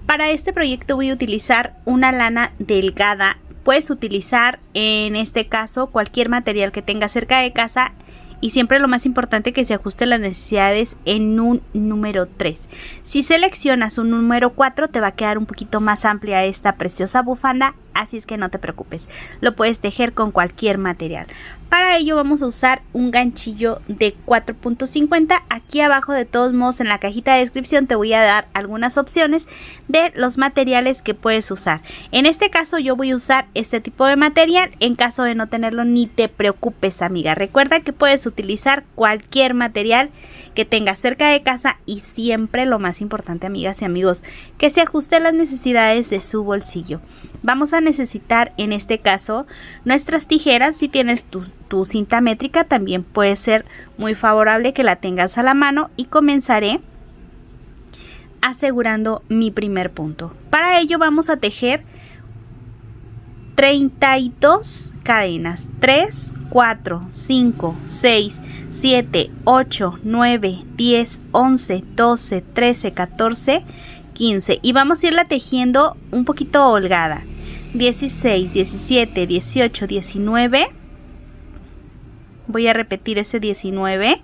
Para este proyecto voy a utilizar una lana delgada. Puedes utilizar en este caso cualquier material que tengas cerca de casa y siempre lo más importante que se ajuste a las necesidades en un número 3. Si seleccionas un número 4 te va a quedar un poquito más amplia esta preciosa bufanda, así es que no te preocupes, lo puedes tejer con cualquier material. Para ello vamos a usar un ganchillo de 4.50. Aquí abajo, de todos modos, en la cajita de descripción te voy a dar algunas opciones de los materiales que puedes usar. En este caso yo voy a usar este tipo de material. En caso de no tenerlo, ni te preocupes, amiga. Recuerda que puedes utilizar cualquier material que tengas cerca de casa y siempre, lo más importante, amigas y amigos, que se ajuste a las necesidades de su bolsillo. Vamos a necesitar en este caso nuestras tijeras. Si tienes tu cinta métrica, también puede ser muy favorable que la tengas a la mano, y comenzaré asegurando mi primer punto. Para ello vamos a tejer 32 cadenas. 3, 4, 5, 6, 7, 8, 9, 10, 11, 12, 13, 14, 15, y vamos a irla tejiendo un poquito holgada. 16, 17, 18, 19, voy a repetir ese 19,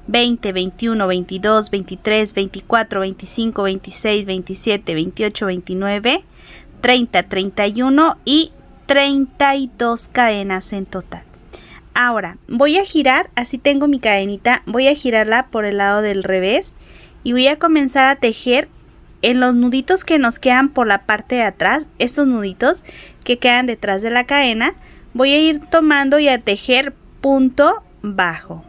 20, 21, 22, 23, 24, 25, 26, 27, 28, 29, 30, 31 y 32 cadenas en total. Ahora voy a girar, así tengo mi cadenita, voy a girarla por el lado del revés y voy a comenzar a tejer en los nuditos que nos quedan por la parte de atrás. Estos nuditos que quedan detrás de la cadena, voy a ir tomando y a tejer punto bajo,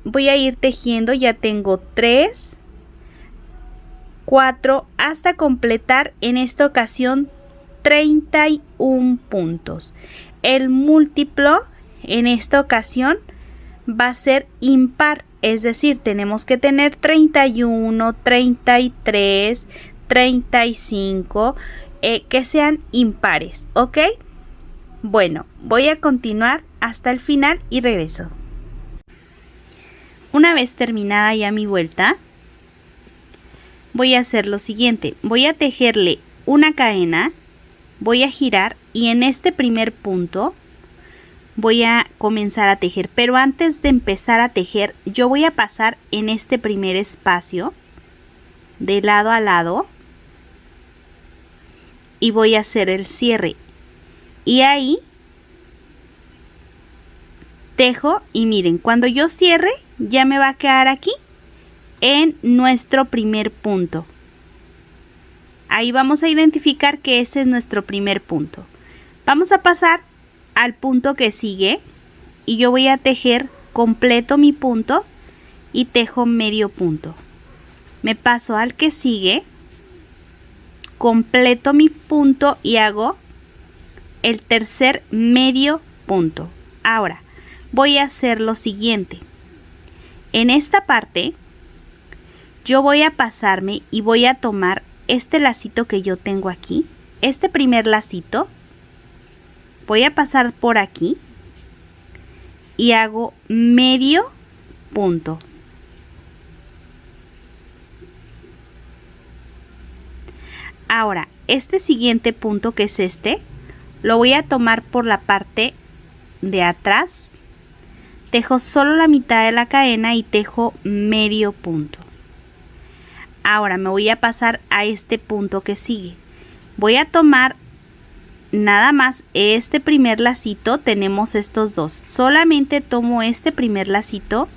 voy a ir tejiendo. Ya tengo 3, 4 hasta completar en esta ocasión 31 puntos. El múltiplo en esta ocasión va a ser impar, es decir, tenemos que tener 31, 33, 35, que sean impares, ¿ok? Bueno, voy a continuar hasta el final y regreso. Una vez terminada ya mi vuelta, voy a hacer lo siguiente. Voy a tejerle una cadena, voy a girar y en este primer punto voy a comenzar a tejer. Pero antes de empezar a tejer, yo voy a pasar en este primer espacio de lado a lado y voy a hacer el cierre. Y ahí tejo y miren, cuando yo cierre ya me va a quedar aquí en nuestro primer punto. Ahí vamos a identificar que ese es nuestro primer punto. Vamos a pasar al punto que sigue y yo voy a tejer completo mi punto y tejo medio punto. Me paso al que sigue, completo mi punto y hago el tercer medio punto. Ahora voy a hacer lo siguiente. En esta parte yo voy a pasarme y voy a tomar este lacito que yo tengo aquí, este primer lacito, voy a pasar por aquí y hago medio punto. Ahora este siguiente punto, que es este, lo voy a tomar por la parte de atrás, tejo solo la mitad de la cadena y tejo medio punto. Ahora me voy a pasar a este punto que sigue. Voy a tomar nada más este primer lacito, tenemos estos dos, solamente tomo este primer lacito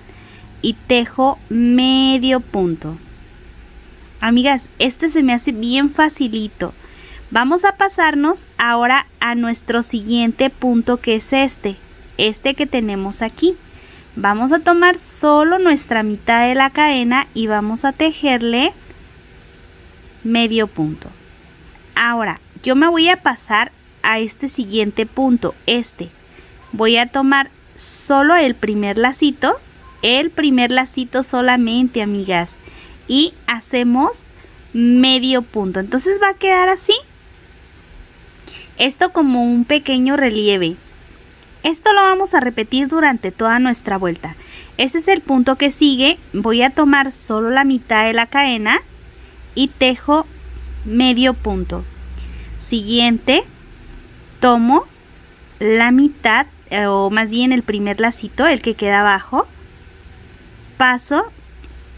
y tejo medio punto. Amigas, este se me hace bien facilito. Vamos a pasarnos ahora a nuestro siguiente punto, que es este que tenemos aquí. Vamos a tomar solo nuestra mitad de la cadena y vamos a tejerle medio punto. Ahora yo me voy a pasar a este siguiente punto, voy a tomar solo el primer lacito solamente, amigas, y hacemos medio punto. Entonces va a quedar así, esto como un pequeño relieve. Esto lo vamos a repetir durante toda nuestra vuelta. Este es el punto que sigue. Voy a tomar solo la mitad de la cadena y tejo medio punto. Siguiente, tomo la mitad, o más bien el primer lacito, el que queda abajo, paso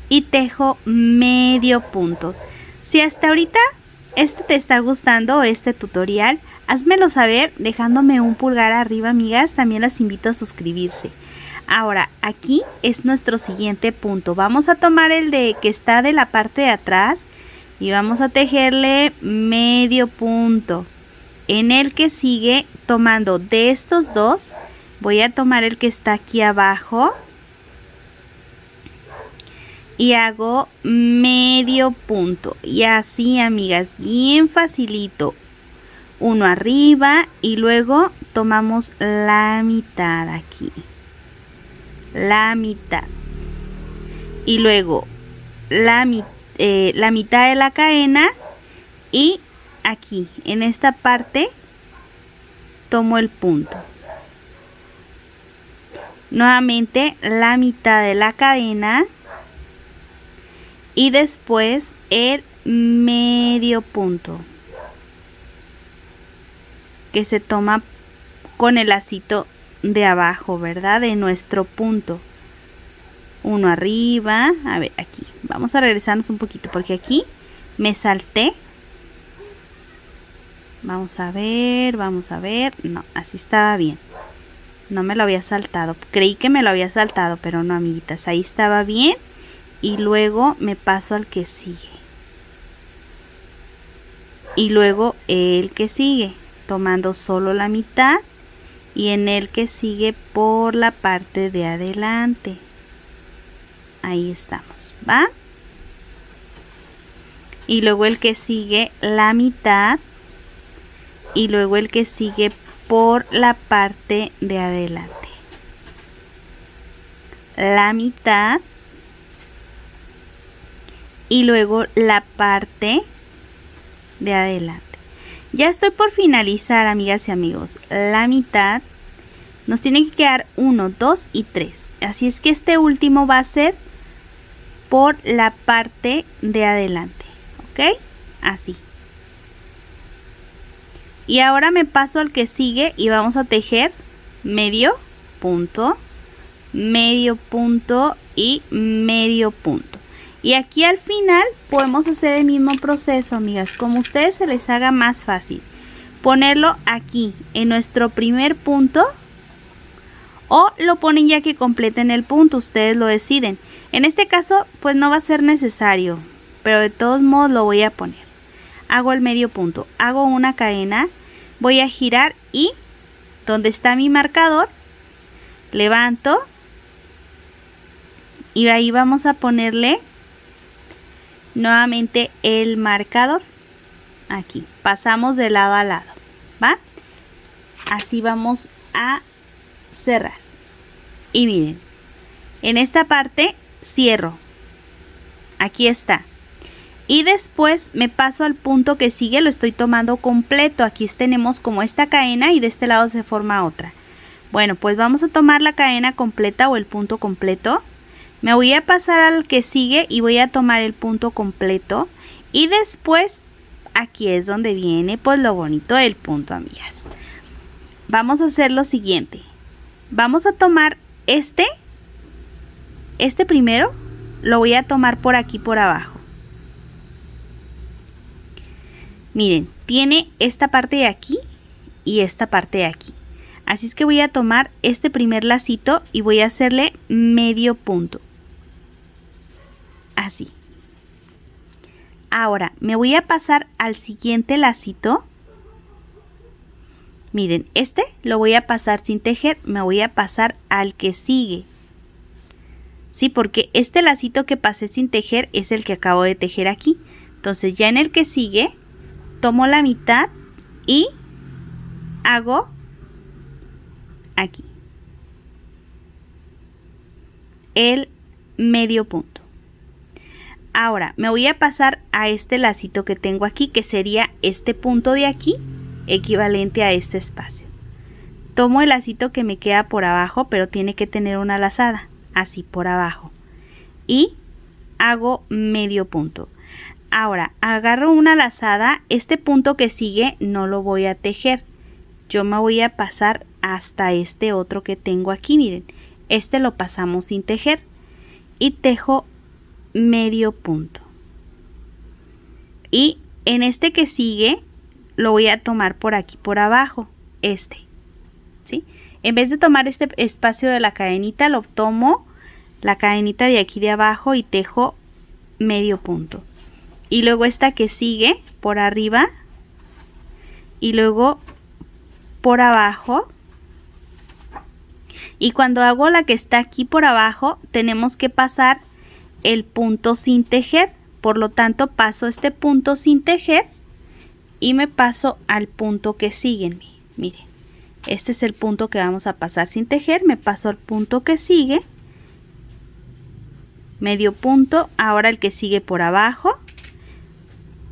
y tejo medio punto. Si hasta ahorita te está gustando este tutorial, házmelo saber dejándome un pulgar arriba, amigas. También las invito a suscribirse. Ahora, aquí es nuestro siguiente punto. Vamos a tomar el que está de la parte de atrás y vamos a tejerle medio punto. En el que sigue, tomando de estos dos, voy a tomar el que está aquí abajo y hago medio punto. Y así, amigas, bien facilito. Uno arriba y luego tomamos la mitad aquí. La mitad. Y luego la mitad de la cadena y aquí, en esta parte, tomo el punto. Nuevamente la mitad de la cadena y después el medio punto que se toma con el lacito de abajo, ¿verdad? De nuestro punto. Uno arriba, a ver, aquí vamos a regresarnos un poquito porque aquí me salté. Vamos a ver, no, así estaba bien. No me lo había saltado, creí que me lo había saltado, pero no, amiguitas, ahí estaba bien. Y luego me paso al que sigue. Y luego el que sigue, tomando solo la mitad. Y en el que sigue por la parte de adelante. Ahí estamos, ¿va? Y luego el que sigue la mitad. Y luego el que sigue por la parte de adelante. La mitad. Y luego la parte de adelante. Ya estoy por finalizar, amigas y amigos. La mitad. Nos tiene que quedar 1, 2 y 3. Así es que este último va a ser por la parte de adelante. ¿Ok? Así. Y ahora me paso al que sigue y vamos a tejer medio punto y medio punto. Y aquí al final podemos hacer el mismo proceso, amigas, como a ustedes se les haga más fácil. Ponerlo aquí en nuestro primer punto o lo ponen ya que completen el punto, ustedes lo deciden. En este caso pues no va a ser necesario, pero de todos modos lo voy a poner. Hago el medio punto, hago una cadena, voy a girar y donde está mi marcador, levanto y ahí vamos a ponerle nuevamente el marcador. Aquí, pasamos de lado a lado, ¿va? Así vamos a cerrar. Y miren, en esta parte cierro. Aquí está. Y después me paso al punto que sigue, lo estoy tomando completo. Aquí tenemos como esta cadena y de este lado se forma otra. Bueno, pues vamos a tomar la cadena completa o el punto completo. Me voy a pasar al que sigue y voy a tomar el punto completo. Y después, aquí es donde viene pues lo bonito del punto, amigas. Vamos a hacer lo siguiente. Vamos a tomar este primero, lo voy a tomar por aquí por abajo. Miren, tiene esta parte de aquí y esta parte de aquí. Así es que voy a tomar este primer lacito y voy a hacerle medio punto. Así. Ahora me voy a pasar al siguiente lacito. Miren, este lo voy a pasar sin tejer, me voy a pasar al que sigue. Sí, porque este lacito que pasé sin tejer es el que acabo de tejer aquí. Entonces ya en el que sigue, tomo la mitad y hago aquí el medio punto. Ahora me voy a pasar a este lacito que tengo aquí, que sería este punto de aquí, equivalente a este espacio. tomo el lacito que me queda por abajo, pero tiene que tener una lazada, así por abajo, y hago medio punto. Ahora agarro una lazada, este punto que sigue no lo voy a tejer, yo me voy a pasar hasta este otro que tengo aquí, miren, este lo pasamos sin tejer y tejo medio punto. Y en este que sigue lo voy a tomar por aquí por abajo, ¿sí? En vez de tomar este espacio de la cadenita, lo tomo la cadenita de aquí de abajo y tejo medio punto. Y luego esta que sigue por arriba y luego por abajo. Y cuando hago la que está aquí por abajo, tenemos que pasar el punto sin tejer. Por lo tanto, paso este punto sin tejer y me paso al punto que sigue. Miren, este es el punto que vamos a pasar sin tejer. Me paso al punto que sigue, medio punto. Ahora el que sigue por abajo,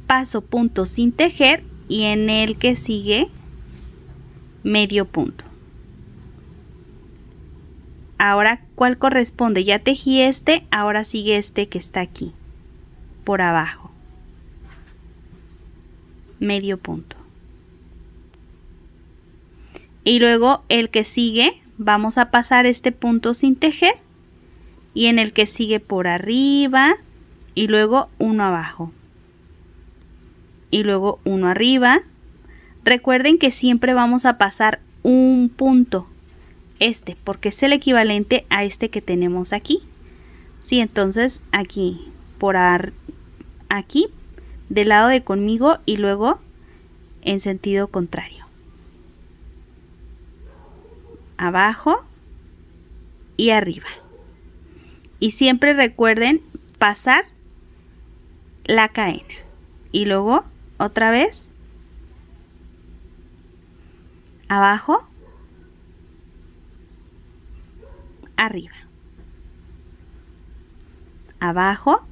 paso punto sin tejer y en el que sigue medio punto. Ahora, ¿cuál corresponde? Ya tejí este, ahora sigue este que está aquí por abajo, medio punto. Y luego el que sigue vamos a pasar este punto sin tejer y en el que sigue por arriba y luego uno abajo y luego uno arriba. Recuerden que siempre vamos a pasar un punto, porque es el equivalente a este que tenemos aquí. Sí, entonces aquí aquí del lado de conmigo y luego en sentido contrario, abajo y arriba. Y siempre recuerden pasar la cadena y luego otra vez abajo, arriba, abajo,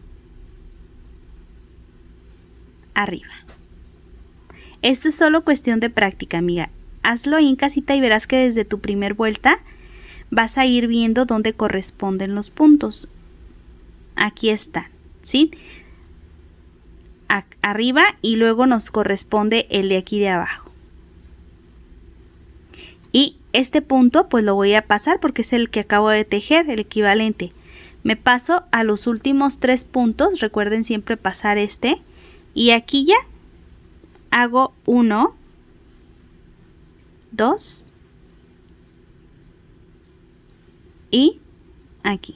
arriba. Esto es solo cuestión de práctica, amiga. Hazlo ahí en casita y verás que desde tu primer vuelta vas a ir viendo dónde corresponden los puntos. Aquí están, ¿sí? Arriba y luego nos corresponde el de aquí de abajo. Y este punto pues lo voy a pasar porque es el que acabo de tejer, el equivalente. Me paso a los últimos 3 puntos, recuerden siempre pasar este. Y aquí ya hago 1, 2 y aquí.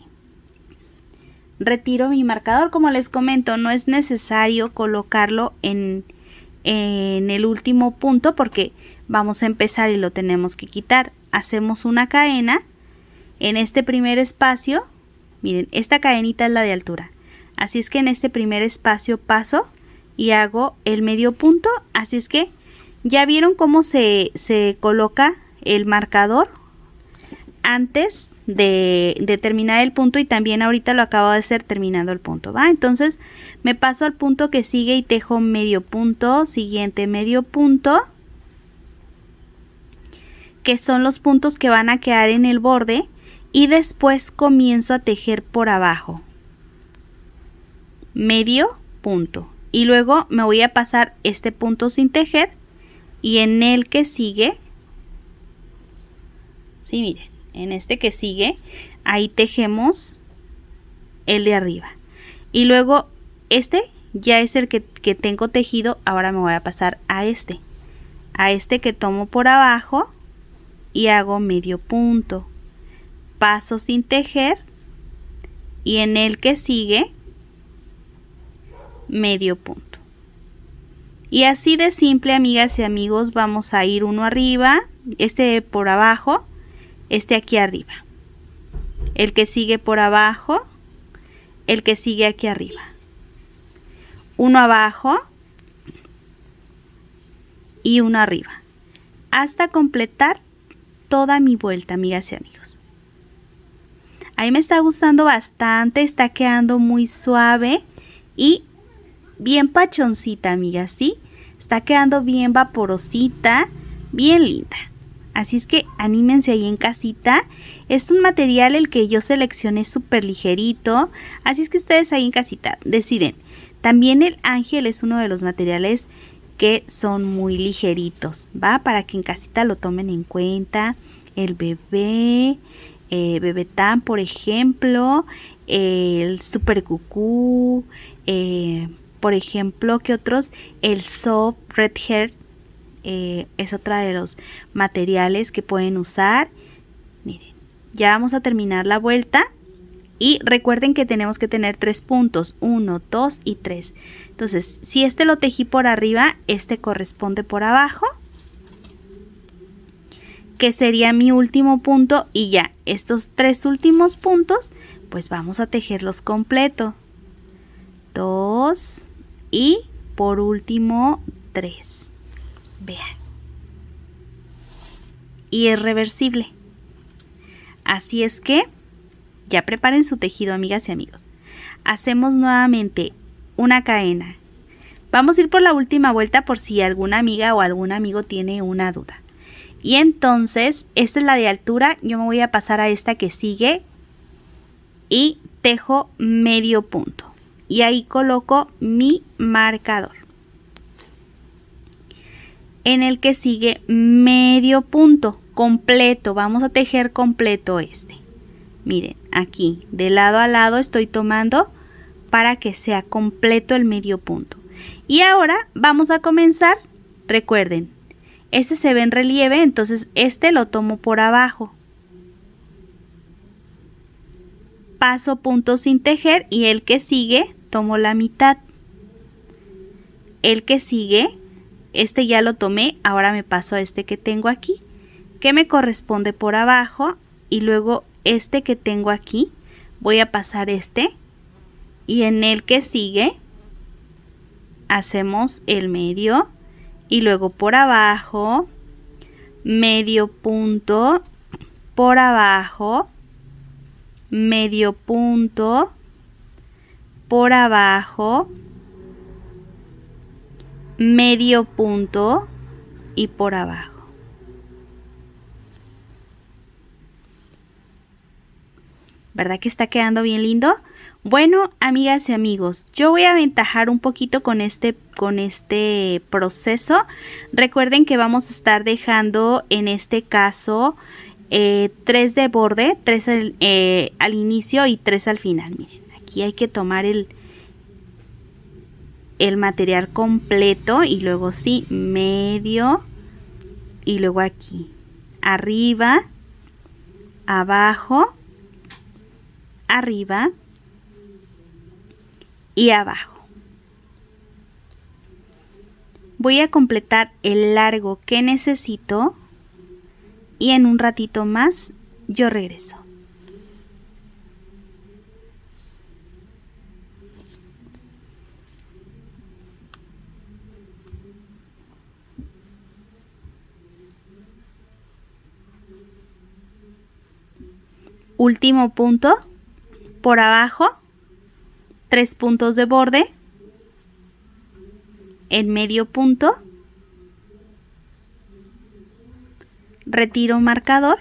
Retiro mi marcador, como les comento, no es necesario colocarlo en el último punto porque vamos a empezar y lo tenemos que quitar. Hacemos una cadena en este primer espacio. Miren, esta cadenita es la de altura, así es que en este primer espacio paso y hago el medio punto. Así es que ya vieron cómo se coloca el marcador antes de terminar el punto, y también ahorita lo acabo de hacer terminando el punto, ¿va? Entonces me paso al punto que sigue y tejo medio punto, siguiente medio punto, que son los puntos que van a quedar en el borde, y después comienzo a tejer por abajo medio punto y luego me voy a pasar este punto sin tejer y en el que sigue, sí, miren, en este que sigue ahí tejemos el de arriba y luego este ya es el que tengo tejido. Ahora me voy a pasar a este que tomo por abajo y hago medio punto, paso sin tejer y en el que sigue medio punto. Y así de simple, amigas y amigos, vamos a ir uno arriba, este por abajo, este aquí arriba, el que sigue por abajo, el que sigue aquí arriba, uno abajo y uno arriba, hasta completar toda mi vuelta, amigas y amigos. A mí me está gustando bastante, está quedando muy suave y bien pachoncita, amigas, ¿sí? Está quedando bien vaporosita, bien linda. Así es que anímense ahí en casita. Es un material el que yo seleccioné súper ligerito. Así es que ustedes ahí en casita deciden. También el ángel es uno de los materiales que son muy ligeritos, ¿va? Para que en casita lo tomen en cuenta. El bebé, bebetán, por ejemplo. El super cucú. Por ejemplo, ¿qué otros? El soft red hair. Es otra de los materiales que pueden usar. Miren, ya vamos a terminar la vuelta y recuerden que tenemos que tener 3 puntos, 1, 2 y 3. Entonces, si este lo tejí por arriba, este corresponde por abajo, que sería mi último punto, y ya estos 3 últimos puntos pues vamos a tejerlos completo. 2 y por último 3. Vean. Y es reversible. Así es que ya preparen su tejido, amigas y amigos. Hacemos nuevamente una cadena. Vamos a ir por la última vuelta por si alguna amiga o algún amigo tiene una duda. Y entonces, esta es la de altura. Yo me voy a pasar a esta que sigue y tejo medio punto. Y ahí coloco mi marcador. En el que sigue medio punto completo. Vamos a tejer completo este. Miren, aquí de lado a lado estoy tomando para que sea completo el medio punto. Y ahora vamos a comenzar. Recuerden, este se ve en relieve, entonces este lo tomo por abajo. Paso punto sin tejer y el que sigue tomo la mitad. El que sigue, este ya lo tomé, ahora me paso a este que tengo aquí, que me corresponde por abajo, y luego este que tengo aquí, voy a pasar este, y en el que sigue hacemos el medio, y luego por abajo, medio punto, por abajo, medio punto, por abajo, medio punto y por abajo. ¿Verdad que está quedando bien lindo? Bueno, amigas y amigos, yo voy a aventajar un poquito con este proceso. Recuerden que vamos a estar dejando en este caso 3 de borde, 3 al inicio y 3 al final. Miren, aquí hay que tomar el material completo y luego sí, medio y luego aquí, arriba, abajo, arriba y abajo. Voy a completar el largo que necesito y en un ratito más yo regreso. Último punto por abajo, 3 puntos de borde, el medio punto, retiro marcador,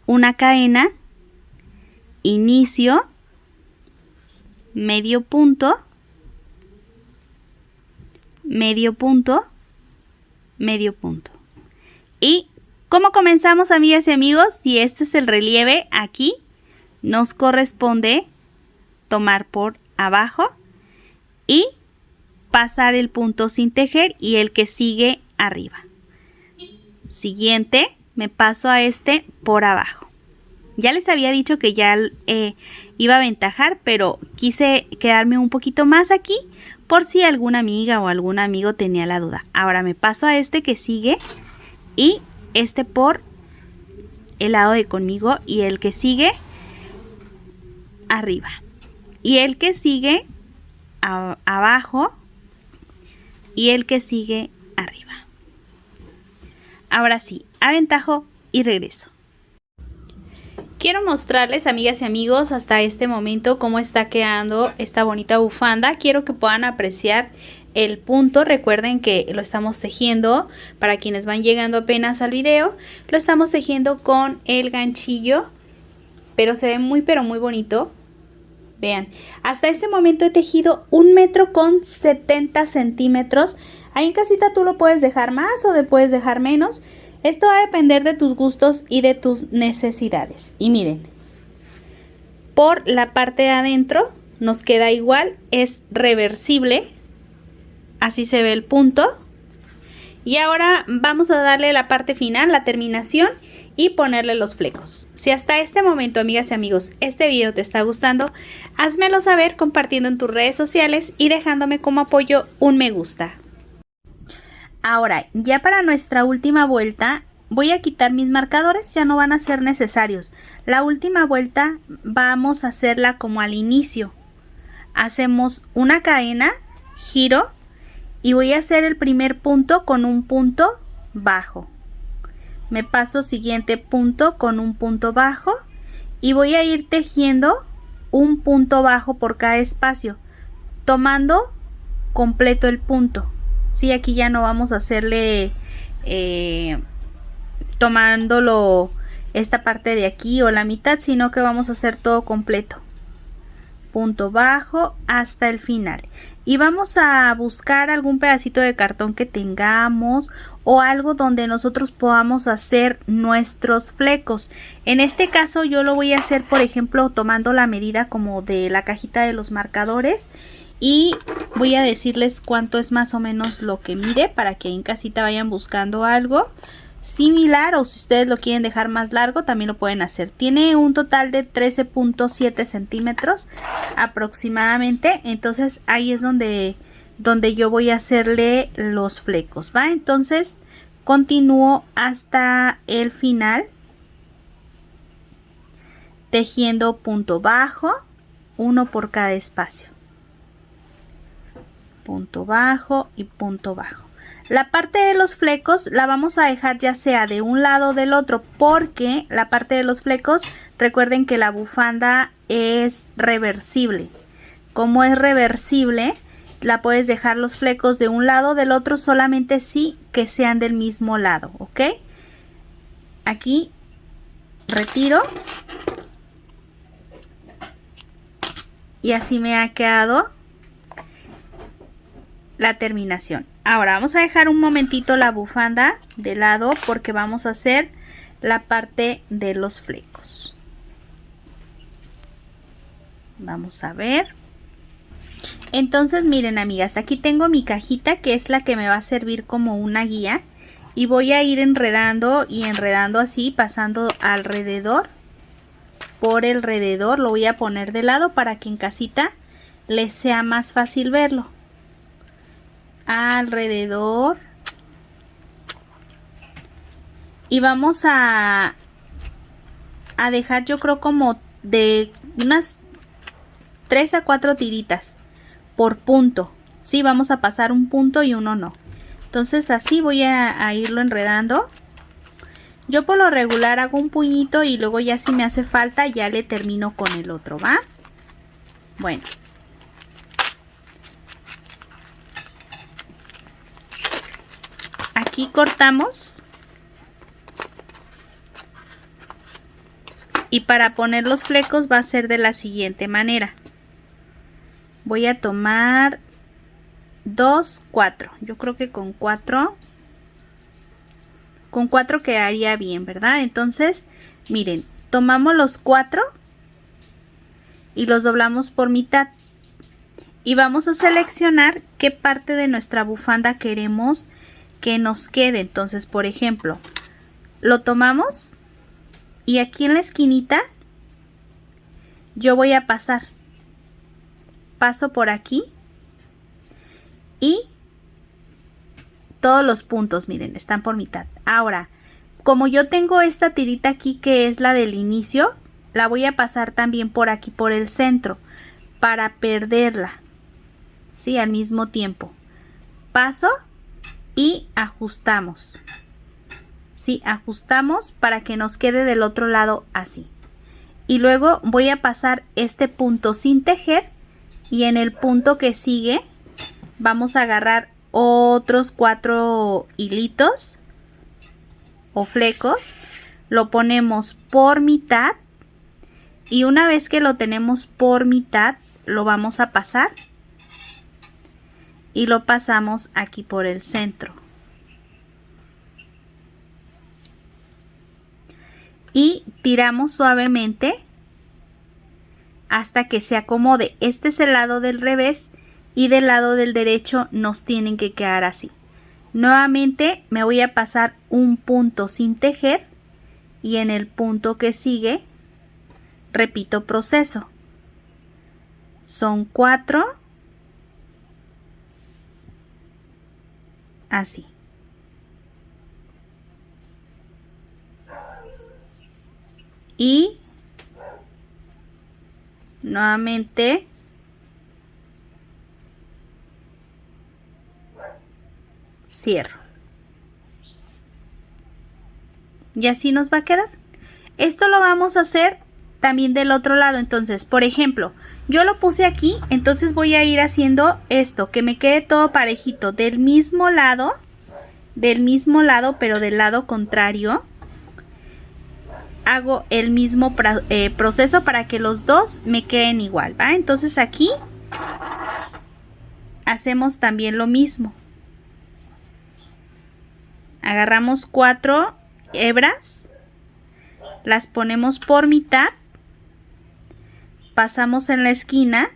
una cadena, inicio, medio punto, medio punto, medio punto. Y ¿cómo comenzamos, amigas y amigos? Si este es el relieve, aquí nos corresponde tomar por abajo y pasar el punto sin tejer y el que sigue arriba. Siguiente, me paso a este por abajo. Ya les había dicho que ya iba a aventajar, pero quise quedarme un poquito más aquí por si alguna amiga o algún amigo tenía la duda. Ahora me paso a este que sigue y este por el lado de conmigo y el que sigue arriba y el que sigue abajo y el que sigue arriba. Ahora sí, aventajo y regreso. Quiero mostrarles, amigas y amigos, hasta este momento cómo está quedando esta bonita bufanda. Quiero que puedan apreciar el punto. Recuerden que lo estamos tejiendo, para quienes van llegando apenas al video, lo estamos tejiendo con el ganchillo, pero se ve muy pero muy bonito. Vean, hasta este momento he tejido 1,70 m. Ahí en casita tú lo puedes dejar más o puedes dejar menos. Esto va a depender de tus gustos y de tus necesidades. Y miren, por la parte de adentro nos queda igual, es reversible. Así se ve el punto. Y ahora vamos a darle la parte final, la terminación, y ponerle los flecos. Si hasta este momento, amigas y amigos, este video te está gustando, házmelo saber compartiendo en tus redes sociales y dejándome como apoyo un me gusta. Ahora, ya para nuestra última vuelta, voy a quitar mis marcadores, ya no van a ser necesarios. La última vuelta vamos a hacerla como al inicio. Hacemos una cadena, giro, y voy a hacer el primer punto con un punto bajo. Me paso siguiente punto con un punto bajo y voy a ir tejiendo un punto bajo por cada espacio, tomando completo el punto. Sí, aquí ya no vamos a hacerle tomándolo esta parte de aquí o la mitad, sino que vamos a hacer todo completo. Punto bajo hasta el final. Y vamos a buscar algún pedacito de cartón que tengamos o algo donde nosotros podamos hacer nuestros flecos. En este caso yo lo voy a hacer, por ejemplo, tomando la medida como de la cajita de los marcadores, y voy a decirles cuánto es más o menos lo que mide para que en casita vayan buscando algo similar, o si ustedes lo quieren dejar más largo también lo pueden hacer. Tiene un total de 13,7 centímetros aproximadamente, entonces ahí es donde yo voy a hacerle los flecos, ¿va? Entonces continúo hasta el final tejiendo punto bajo, uno por cada espacio, punto bajo y punto bajo. La parte de los flecos la vamos a dejar ya sea de un lado o del otro, porque la parte de los flecos, recuerden que la bufanda es reversible. Como es reversible, la puedes dejar los flecos de un lado o del otro, solamente sí que sean del mismo lado, ¿ok? Aquí retiro y así me ha quedado la terminación. Ahora vamos a dejar un momentito la bufanda de lado porque vamos a hacer la parte de los flecos. Vamos a ver. Entonces miren, amigas, aquí tengo mi cajita que es la que me va a servir como una guía, y voy a ir enredando y enredando así, pasando alrededor, por alrededor. Lo voy a poner de lado para que en casita les sea más fácil verlo. Alrededor, y vamos a dejar, yo creo, como de unas 3 a 4 tiritas por punto. Sí, vamos a pasar un punto y uno no. Entonces así voy a irlo enredando. Yo por lo regular hago un puñito y luego ya si me hace falta ya le termino con el otro, ¿va? Bueno. Aquí cortamos, y para poner los flecos va a ser de la siguiente manera. Voy a tomar 2, 4. Yo creo que con 4 quedaría bien, ¿verdad? Entonces, miren, tomamos los 4 y los doblamos por mitad. Y vamos a seleccionar qué parte de nuestra bufanda queremos que nos quede. Entonces, por ejemplo, lo tomamos y aquí en la esquinita yo voy a paso por aquí, y todos los puntos, miren, están por mitad. Ahora, como yo tengo esta tirita aquí que es la del inicio, la voy a pasar también por aquí, por el centro, para perderla, ¿sí? Al mismo tiempo paso y ajustamos, ¿sí? Ajustamos para que nos quede del otro lado así. Y luego voy a pasar este punto sin tejer, y en el punto que sigue vamos a agarrar otros 4 hilitos o flecos, lo ponemos por mitad y una vez que lo tenemos por mitad lo vamos a pasar y lo pasamos aquí por el centro y tiramos suavemente hasta que se acomode. Este es el lado del revés y del lado del derecho nos tienen que quedar así. Nuevamente me voy a pasar un punto sin tejer y en el punto que sigue repito proceso. Son 4 así. Y nuevamente cierro. Y así nos va a quedar. Esto lo vamos a hacer también del otro lado. Entonces, por ejemplo, yo lo puse aquí, entonces voy a ir haciendo esto, que me quede todo parejito del mismo lado, pero del lado contrario. Hago el mismo proceso para que los dos me queden igual, ¿va? Entonces aquí hacemos también lo mismo. Agarramos 4 hebras, las ponemos por mitad, pasamos en la esquina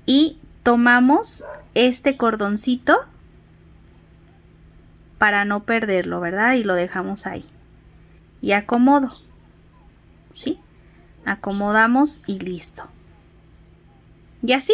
y tomamos este cordoncito para no perderlo, ¿verdad? Y lo dejamos ahí. Y acomodo, ¿sí? Acomodamos y listo. Y así,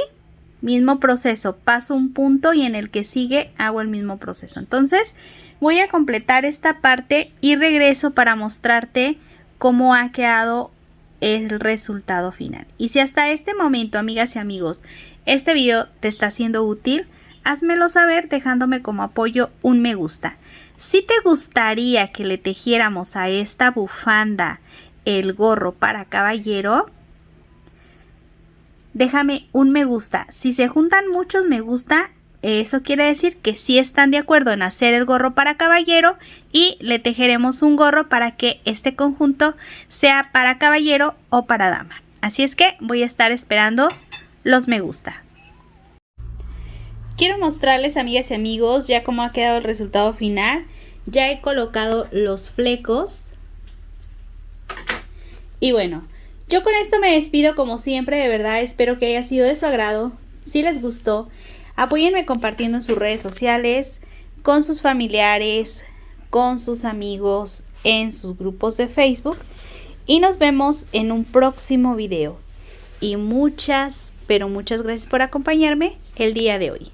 mismo proceso, paso un punto y en el que sigue hago el mismo proceso. Entonces voy a completar esta parte y regreso para mostrarte cómo ha quedado el resultado final. Y si hasta este momento, amigas y amigos, este video te está siendo útil, házmelo saber dejándome como apoyo un me gusta. Si te gustaría que le tejiéramos a esta bufanda el gorro para caballero, déjame un me gusta. Si se juntan muchos me gusta, eso quiere decir que sí están de acuerdo en hacer el gorro para caballero y le tejeremos un gorro para que este conjunto sea para caballero o para dama. Así es que voy a estar esperando los me gusta. Quiero mostrarles, amigas y amigos, ya cómo ha quedado el resultado final. Ya he colocado los flecos. Y bueno, yo con esto me despido como siempre, de verdad. Espero que haya sido de su agrado. Si les gustó, apóyenme compartiendo en sus redes sociales, con sus familiares, con sus amigos, en sus grupos de Facebook. Y nos vemos en un próximo video. Y muchas, pero muchas gracias por acompañarme el día de hoy.